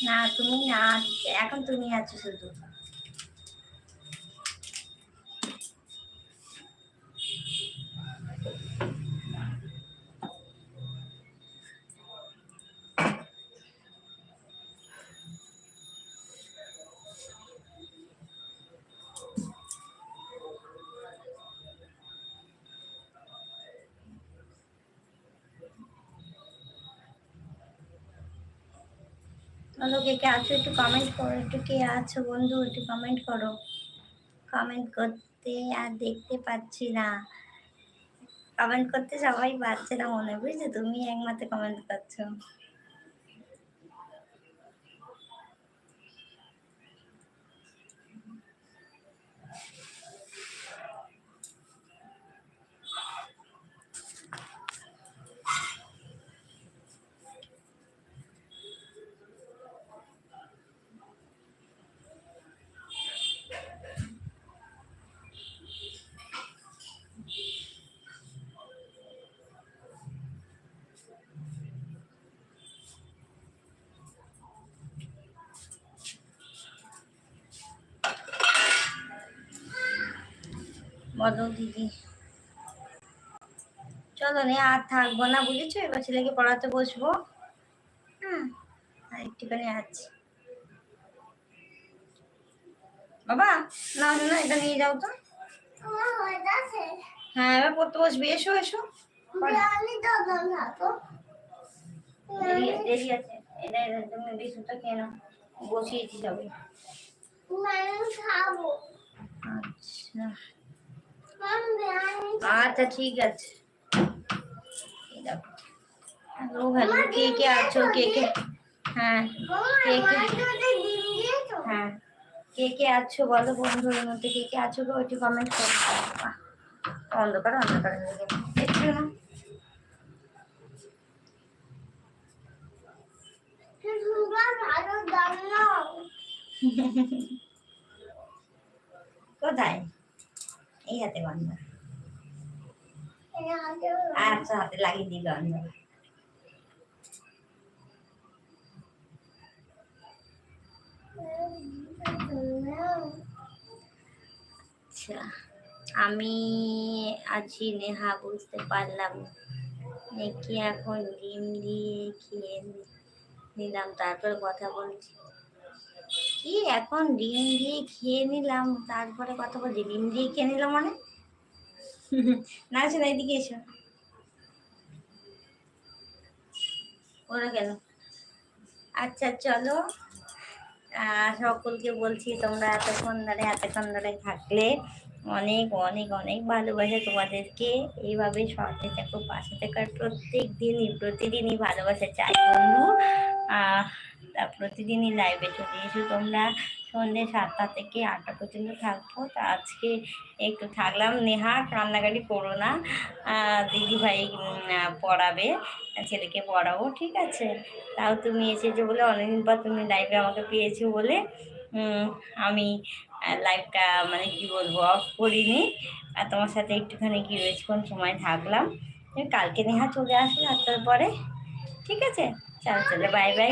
না তুমি না, এখন তুমি আছো শুধু। চলো, কে কে আছো একটু কমেন্ট করো, একটু কে আছো বন্ধু একটু কমেন্ট করো। কমেন্ট করতে আর দেখতে পাচ্ছি না, কমেন্ট করতে সবাই পারছে না মনে, বুঝছো? তুমি একমাত্র কমেন্ট করছো। বলো দিদি। চলো নে, আর থাকবো না বুঝেছো, এবার ছেলেকে পড়াতে বসবো। হ্যাঁ, আর একটুখানি আছে। বাবা না না, এটা নিয়ে যাও তো। হ্যাঁ, এবার পড়তে বসবি, এসো এসো। দেরি আছে, এটা তুমি বিস্কুটটা খেয়ে নাও, বসিয়েছি সবাই। আচ্ছা আচ্ছা ঠিক আছে। হ্যালো হ্যালো, কে কে আছো, কে কে? হ্যাঁ, কে কে? হ্যাঁ, কে কে আছো বলো বন্ধুর মধ্যে, কে কে আছো গো, একটু কমেন্ট করো। অন্ধকার অন্ধকার দেখছো না? কোথায়? এই হাতে বন্ধ। আচ্ছা, হাতে লাগিয়ে দিই বন্ধ। আচ্ছা, আমি আছি নেহা, বুঝতে পারলাম নাকি এখন ডিম দিয়ে খেয়ে নিলাম তারপরে কথা বলছি। কি এখন ডিম দিয়ে খেয়ে নিলাম তারপরে কথা বলছি? ডিম দিয়ে খেয়ে নিলাম মানে? না এসো না, এদিকে এসো। ওরা কেন? আচ্ছা চলো, সকলকে বলছি তোমরা এতক্ষণ ধরে থাকলে অনেক অনেক অনেক ভালোবাসা তোমাদেরকে। এইভাবে সাথে থেকো, পাশে থেকো, আর প্রতিদিনই ভালোবাসা চাই বন্ধু। তা প্রতিদিনই লাইভে চলে এসো তোমরা, সন্ধ্যে 7টা থেকে 8টা পর্যন্ত থাকবো। তা আজকে একটু থাকলাম। নেহা কান্নাকাটি করো না, দিদি ভাই পড়াবে, ছেলেকে পড়াবো, ঠিক আছে? তাও তুমি এসেছো বলে, অনেকদিন পর তুমি লাইভে আমাকে পেয়েছো বলে আমি লাইভটা মানে কি বলবো অফ করিনি, আর তোমার সাথে একটুখানি কিছুক্ষণ সময় থাকলাম। কালকে নেহা চলে আসবে 8টার পরে, ঠিক আছে? চলো চলো, বাই বাই।